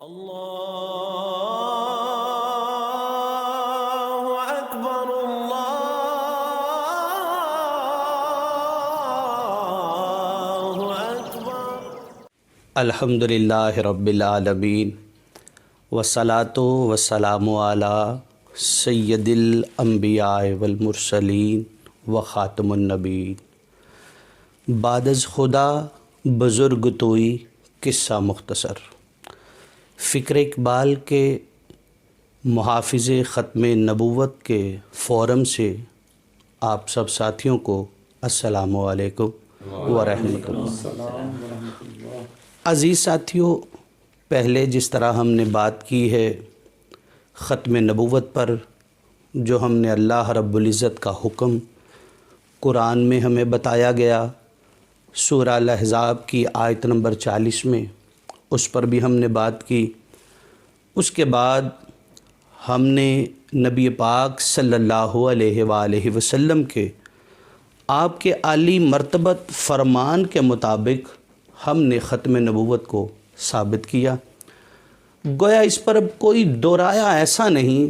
اللہ اکبر اللہ اکبر۔ الحمدللہ رب العالمین والصلاۃ والسلام علی سید الانبیاء والمرسلین وخاتم النبیین۔ بعد از خدا بزرگ توئی قصہ مختصر۔ فکر اقبال کے محافظ ختم نبوت کے فورم سے آپ سب ساتھیوں کو السلام علیکم ورحمۃ اللہ۔ عزیز ساتھیوں، پہلے جس طرح ہم نے بات کی ہے ختم نبوت پر، جو ہم نے اللہ رب العزت کا حکم قرآن میں ہمیں بتایا گیا سورہ الاحزاب کی آیت نمبر 40 میں، اس پر بھی ہم نے بات کی۔ اس کے بعد ہم نے نبی پاک صلی اللہ علیہ وآلہ وسلم کے آپ کے عالی مرتبت فرمان کے مطابق ہم نے ختم نبوت کو ثابت کیا۔ گویا اس پر اب کوئی دورایا ایسا نہیں،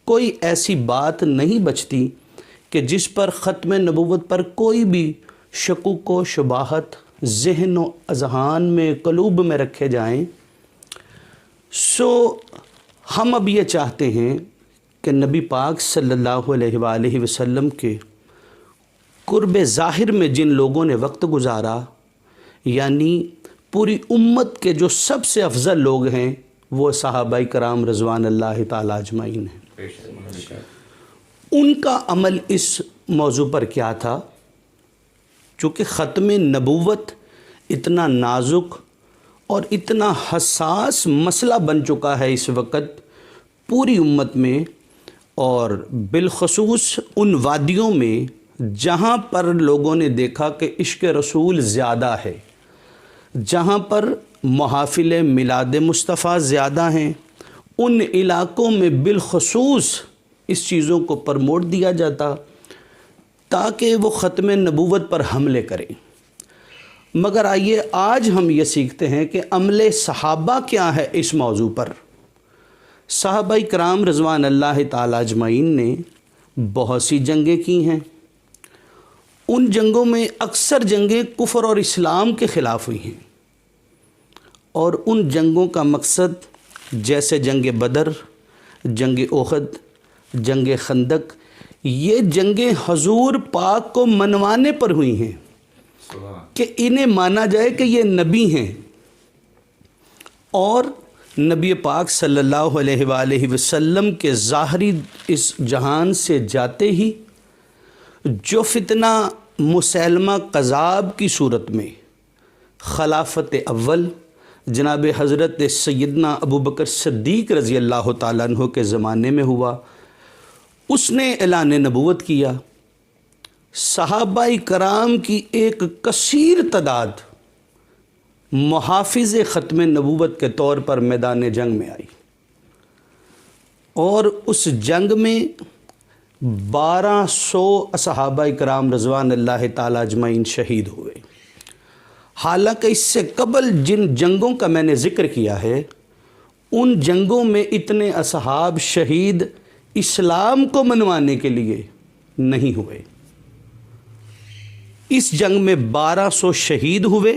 کوئی ایسی بات نہیں بچتی کہ جس پر ختم نبوت پر کوئی بھی شکوک و شبہات ذہن و اذہان میں قلوب میں رکھے جائیں۔ ہم اب یہ چاہتے ہیں کہ نبی پاک صلی اللہ علیہ وآلہ وسلم کے قرب ظاہر میں جن لوگوں نے وقت گزارا، یعنی پوری امت کے جو سب سے افضل لوگ ہیں، وہ صحابہ کرام رضوان اللہ تعالیٰ اجمعین ہیں۔ ان کا عمل اس موضوع پر کیا تھا؟ چونکہ ختم نبوت اتنا نازک اور اتنا حساس مسئلہ بن چکا ہے اس وقت پوری امت میں، اور بالخصوص ان وادیوں میں جہاں پر لوگوں نے دیکھا کہ عشق رسول زیادہ ہے، جہاں پر محافل میلاد مصطفیٰ زیادہ ہیں، ان علاقوں میں بالخصوص اس چیزوں کو پرموٹ دیا جاتا تاکہ وہ ختم نبوت پر حملے کریں۔ مگر آئیے آج ہم یہ سیکھتے ہیں کہ عمل صحابہ کیا ہے اس موضوع پر۔ صحابہ کرام رضوان اللہ تعالیٰ اجمعین نے بہت سی جنگیں کی ہیں۔ ان جنگوں میں اکثر جنگیں کفر اور اسلام کے خلاف ہوئی ہیں، اور ان جنگوں کا مقصد جیسے جنگ بدر، جنگ احد، جنگ خندق، یہ جنگیں حضور پاک کو منوانے پر ہوئی ہیں کہ انہیں مانا جائے کہ یہ نبی ہیں، اور نبی پاک صلی اللہ علیہ وآلہ وسلم کے ظاہری اس جہان سے جاتے ہی جو فتنہ مسیلمہ قذاب کی صورت میں خلافت اول جناب حضرت سیدنا ابوبکر صدیق رضی اللہ تعالیٰ عنہ کے زمانے میں ہوا، اس نے اعلان نبوت کیا۔ صحابہ کرام کی ایک کثیر تعداد محافظ ختم نبوت کے طور پر میدان جنگ میں آئی، اور اس جنگ میں 1200 صحابہ کرام رضوان اللہ تعالیٰ اجمعین شہید ہوئے۔ حالانکہ اس سے قبل جن جنگوں کا میں نے ذکر کیا ہے، ان جنگوں میں اتنے اصحاب شہید اسلام کو منوانے کے لیے نہیں ہوئے۔ اس جنگ میں 1200 شہید ہوئے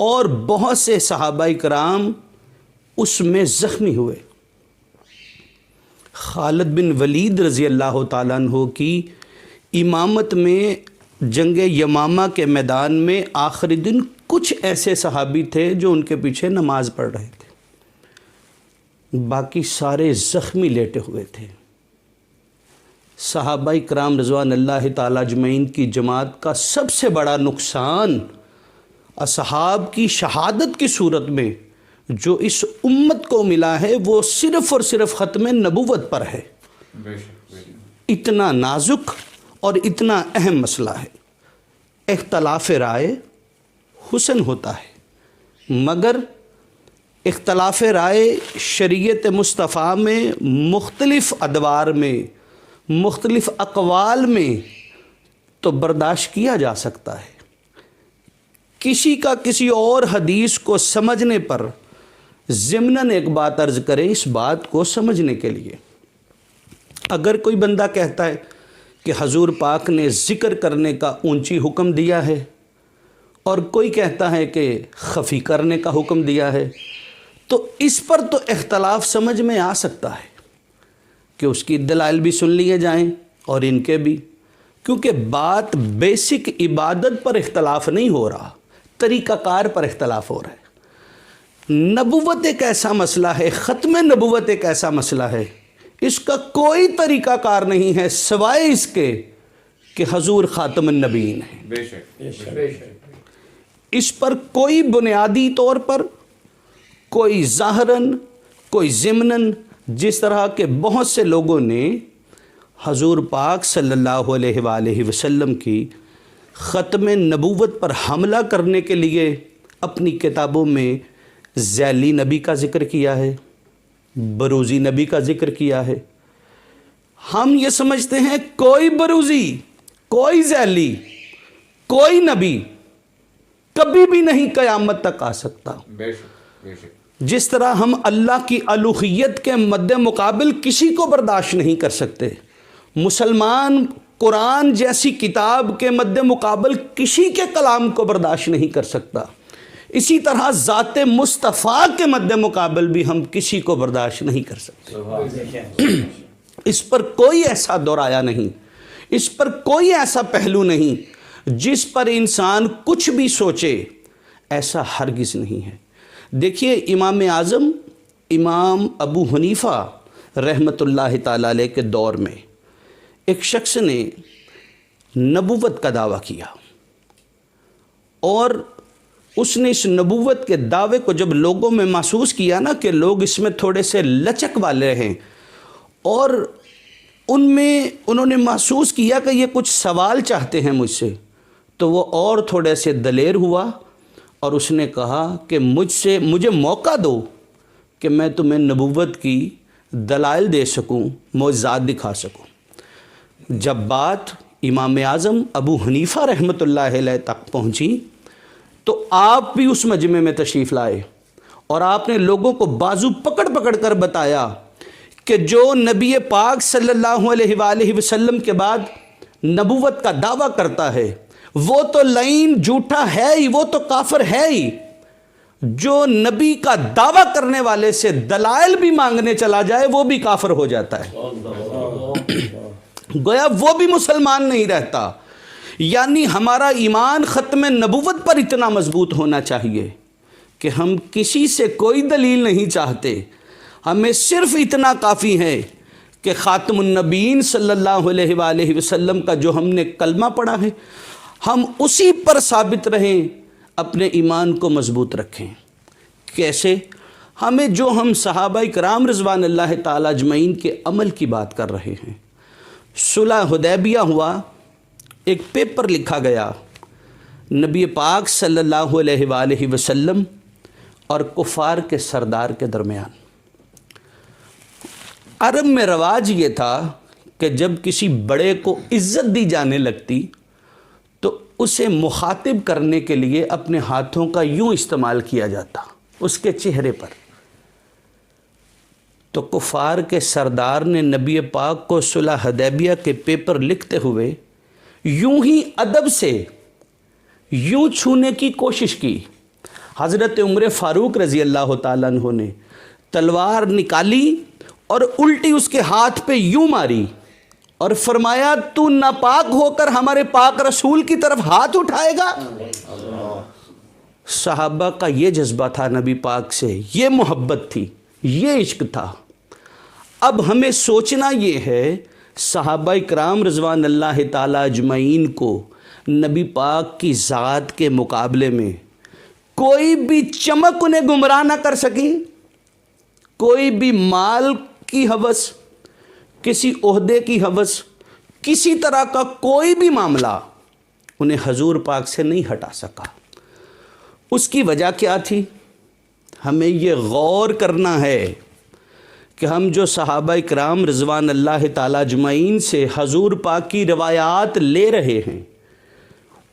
اور بہت سے صحابہ کرام اس میں زخمی ہوئے۔ خالد بن ولید رضی اللہ تعالیٰ عنہ کی امامت میں جنگ یمامہ کے میدان میں آخری دن کچھ ایسے صحابی تھے جو ان کے پیچھے نماز پڑھ رہے تھے، باقی سارے زخمی لیٹے ہوئے تھے۔ صحابہ کرام رضوان اللہ تعالیٰ اجمعین کی جماعت کا سب سے بڑا نقصان اصحاب کی شہادت کی صورت میں جو اس امت کو ملا ہے، وہ صرف اور صرف ختم نبوت پر ہے۔ اتنا نازک اور اتنا اہم مسئلہ ہے۔ اختلاف رائے حسن ہوتا ہے، مگر اختلاف رائے شریعت مصطفیٰ میں مختلف ادوار میں، مختلف اقوال میں تو برداشت کیا جا سکتا ہے۔ کسی کا کسی اور حدیث کو سمجھنے پر ضمناً ایک بات عرض کریں اس بات کو سمجھنے کے لیے. اگر کوئی بندہ کہتا ہے کہ حضور پاک نے ذکر کرنے کا اونچی حکم دیا ہے اور کوئی کہتا ہے کہ خفی کرنے کا حکم دیا ہے، تو اس پر تو اختلاف سمجھ میں آ سکتا ہے کہ اس کی دلائل بھی سن لیے جائیں اور ان کے بھی، کیونکہ بات بیسک عبادت پر اختلاف نہیں ہو رہا، طریقہ کار پر اختلاف ہو رہا ہے. نبوت ایک ایسا مسئلہ ہے، ختم نبوت ایک ایسا مسئلہ ہے، اس کا کوئی طریقہ کار نہیں ہے سوائے اس کے کہ حضور خاتم النبیین ہیں. بے شک. اس پر کوئی بنیادی طور پر، کوئی ظاہراً، کوئی ضمناً، جس طرح کے بہت سے لوگوں نے حضور پاک صلی اللہ علیہ وآلہ وسلم کی ختم نبوت پر حملہ کرنے کے لیے اپنی کتابوں میں ذیلی نبی کا ذکر کیا ہے، بروزی نبی کا ذکر کیا ہے. ہم یہ سمجھتے ہیں کوئی بروزی، کوئی ذیلی، کوئی نبی کبھی بھی نہیں قیامت تک آ سکتا. بے شک. جس طرح ہم اللہ کی الوہیت کے مد مقابل کسی کو برداشت نہیں کر سکتے، مسلمان قرآن جیسی کتاب کے مد مقابل کسی کے کلام کو برداشت نہیں کر سکتا، اسی طرح ذات مصطفیٰ کے مد مقابل بھی ہم کسی کو برداشت نہیں کر سکتے. اس پر کوئی ایسا دورایا نہیں، اس پر کوئی ایسا پہلو نہیں جس پر انسان کچھ بھی سوچے، ایسا ہرگز نہیں ہے. دیکھیے امام اعظم امام ابو حنیفہ رحمۃ اللہ تعالیٰ علیہ کے دور میں ایک شخص نے نبوت کا دعویٰ کیا، اور اس نے اس نبوت کے دعوے کو جب لوگوں میں محسوس کیا نا کہ لوگ اس میں تھوڑے سے لچک والے ہیں، اور انہوں نے محسوس کیا کہ یہ کچھ سوال چاہتے ہیں مجھ سے، تو وہ اور تھوڑے سے دلیر ہوا اور اس نے کہا کہ مجھے موقع دو کہ میں تمہیں نبوت کی دلائل دے سکوں، معجزات دکھا سکوں. جب بات امام اعظم ابو حنیفہ رحمۃ اللہ علیہ تک پہنچی تو آپ بھی اس مجمع میں تشریف لائے اور آپ نے لوگوں کو بازو پکڑ کر بتایا کہ جو نبی پاک صلی اللہ علیہ وآلہ وسلم کے بعد نبوت کا دعویٰ کرتا ہے وہ تو لعین جھوٹا ہے ہی، وہ تو کافر ہے ہی. جو نبی کا دعویٰ کرنے والے سے دلائل بھی مانگنے چلا جائے وہ بھی کافر ہو جاتا ہے، گویا وہ بھی مسلمان نہیں رہتا. یعنی ہمارا ایمان ختم نبوت پر اتنا مضبوط ہونا چاہیے کہ ہم کسی سے کوئی دلیل نہیں چاہتے، ہمیں صرف اتنا کافی ہے کہ خاتم النبیین صلی اللہ علیہ وآلہ وسلم کا جو ہم نے کلمہ پڑھا ہے ہم اسی پر ثابت رہیں، اپنے ایمان کو مضبوط رکھیں. کیسے؟ ہم صحابہ کرام رضوان اللہ تعالی اجمعین کے عمل کی بات کر رہے ہیں. صلح حدیبیہ ہوا، ایک پیپر لکھا گیا نبی پاک صلی اللہ علیہ وآلہ وسلم اور کفار کے سردار کے درمیان. عرب میں رواج یہ تھا کہ جب کسی بڑے کو عزت دی جانے لگتی تو اسے مخاطب کرنے کے لیے اپنے ہاتھوں کا یوں استعمال کیا جاتا اس کے چہرے پر. تو کفار کے سردار نے نبی پاک کو صلح حدیبیہ کے پیپر لکھتے ہوئے یوں ہی ادب سے یوں چھونے کی کوشش کی. حضرت عمر فاروق رضی اللہ تعالیٰ عنہ نے تلوار نکالی اور الٹی اس کے ہاتھ پہ یوں ماری اور فرمایا تو ناپاک ہو کر ہمارے پاک رسول کی طرف ہاتھ اٹھائے گا. صحابہ کا یہ جذبہ تھا نبی پاک سے، یہ محبت تھی، یہ عشق تھا. اب ہمیں سوچنا یہ ہے صحابہ کرام رضوان اللہ تعالی اجمعین کو نبی پاک کی ذات کے مقابلے میں کوئی بھی چمک انہیں گمراہ نہ کر سکی، کوئی بھی مال کی ہوس، کسی عہدے کی ہوس، کسی طرح کا کوئی بھی معاملہ انہیں حضور پاک سے نہیں ہٹا سکا. اس کی وجہ کیا تھی؟ ہمیں یہ غور کرنا ہے کہ ہم جو صحابہ کرام رضوان اللہ تعالی اجمعین سے حضور پاک کی روایات لے رہے ہیں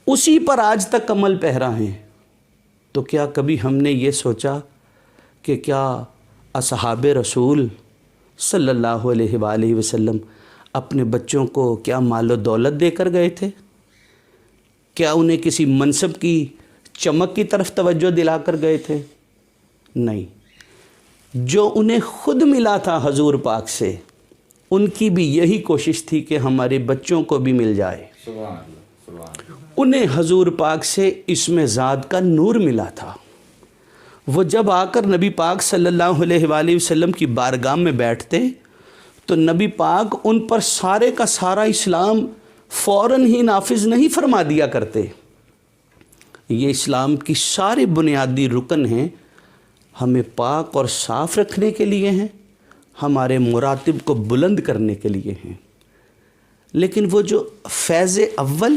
اسی پر آج تک عمل پیرا ہیں. تو کیا کبھی ہم نے یہ سوچا کہ کیا اصحاب رسول صلی اللہ علیہ وآلہ وسلم اپنے بچوں کو کیا مال و دولت دے کر گئے تھے؟ کیا انہیں کسی منصب کی چمک کی طرف توجہ دلا کر گئے تھے؟ نہیں، جو انہیں خود ملا تھا حضور پاک سے، ان کی بھی یہی کوشش تھی کہ ہمارے بچوں کو بھی مل جائے۔ سبحان اللہ، سبحان اللہ۔ انہیں حضور پاک سے اسم ذات کا نور ملا تھا۔ وہ جب آ کر نبی پاک صلی اللہ علیہ وآلہ وسلم کی بارگاہ میں بیٹھتے تو نبی پاک ان پر سارے کا سارا اسلام فوراً ہی نافذ نہیں فرما دیا کرتے۔ یہ اسلام کی سارے بنیادی رکن ہیں، ہمیں پاک اور صاف رکھنے کے لیے ہیں، ہمارے مراتب کو بلند کرنے کے لیے ہیں۔ لیکن وہ جو فیض اول،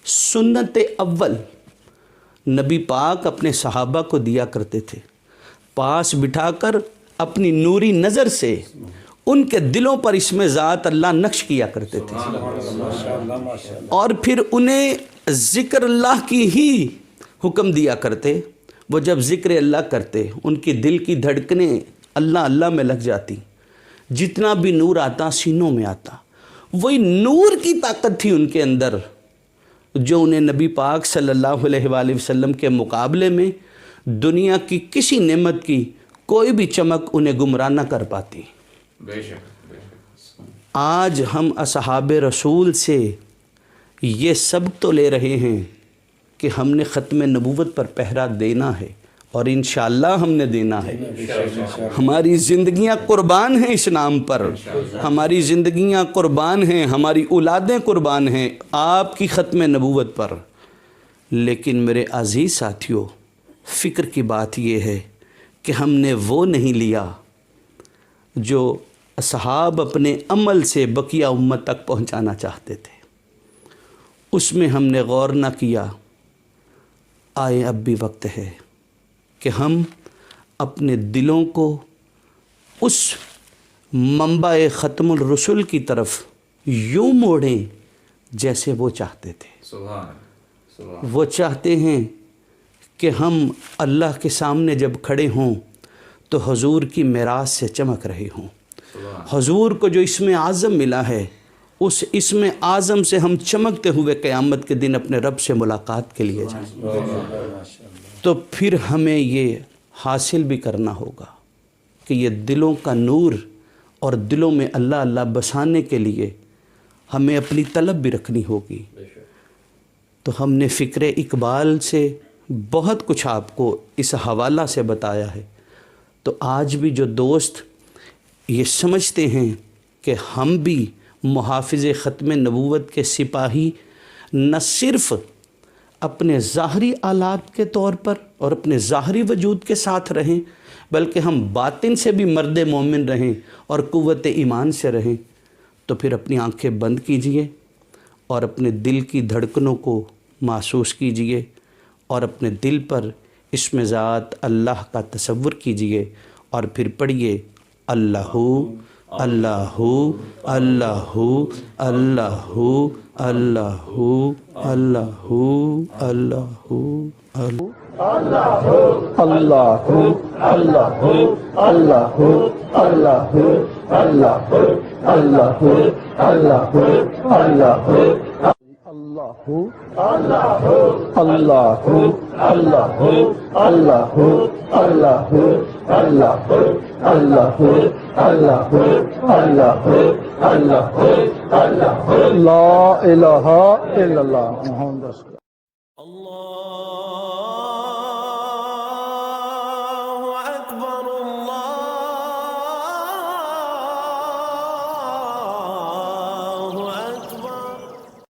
سنت اول نبی پاک اپنے صحابہ کو دیا کرتے تھے، پاس بٹھا کر اپنی نوری نظر سے ان کے دلوں پر اسم ذات اللہ نقش کیا کرتے تھے، اور پھر انہیں ذکر اللہ کی ہی حکم دیا کرتے۔ وہ جب ذکر اللہ کرتے ان کی دل کی دھڑکنیں اللہ اللہ میں لگ جاتی، جتنا بھی نور آتا سینوں میں آتا۔ وہی نور کی طاقت تھی ان کے اندر جو انہیں نبی پاک صلی اللہ علیہ وآلہ وسلم کے مقابلے میں دنیا کی کسی نعمت کی کوئی بھی چمک انہیں گمراہ نہ کر پاتی۔ بے شک، بے شک۔ آج ہم اصحاب رسول سے یہ سبق تو لے رہے ہیں کہ ہم نے ختم نبوت پر پہرا دینا ہے، اور انشاءاللہ ہم نے دینا ہے۔ ہماری زندگیاں قربان ہیں اس نام پر، ہماری زندگیاں قربان ہیں، ہماری اولادیں قربان ہیں آپ کی ختم نبوت پر۔ لیکن میرے عزیز ساتھیوں، فکر کی بات یہ ہے کہ ہم نے وہ نہیں لیا جو اصحاب اپنے عمل سے بقیہ امت تک پہنچانا چاہتے تھے، اس میں ہم نے غور نہ کیا۔ آئے اب بھی وقت ہے کہ ہم اپنے دلوں کو اس منبع ختم الرسل کی طرف یوں موڑیں جیسے وہ چاہتے تھے۔ سبحان، سبحان۔ وہ چاہتے ہیں کہ ہم اللہ کے سامنے جب کھڑے ہوں تو حضور کی میراث سے چمک رہے ہوں۔ حضور کو جو اسم اعظم ملا ہے، اس اسم اعظم سے ہم چمکتے ہوئے قیامت کے دن اپنے رب سے ملاقات کے لیے جائیں۔ تو پھر ہمیں یہ حاصل بھی کرنا ہوگا کہ یہ دلوں کا نور اور دلوں میں اللہ اللہ بسانے کے لیے ہمیں اپنی طلب بھی رکھنی ہوگی۔ تو ہم نے فکر اقبال سے بہت کچھ آپ کو اس حوالہ سے بتایا ہے۔ تو آج بھی جو دوست یہ سمجھتے ہیں کہ ہم بھی محافظ ختم نبوت کے سپاہی نہ صرف اپنے ظاہری آلات کے طور پر اور اپنے ظاہری وجود کے ساتھ رہیں، بلکہ ہم باطن سے بھی مرد مومن رہیں اور قوت ایمان سے رہیں، تو پھر اپنی آنکھیں بند کیجئے اور اپنے دل کی دھڑکنوں کو محسوس کیجئے اور اپنے دل پر اسم ذات اللہ کا تصور کیجئے، اور پھر پڑھیے اللہ اللہ اللہ اللہ اللہ اللہ اللہ لا الہ الا اللہ محمد رسول اللہ۔ اللہ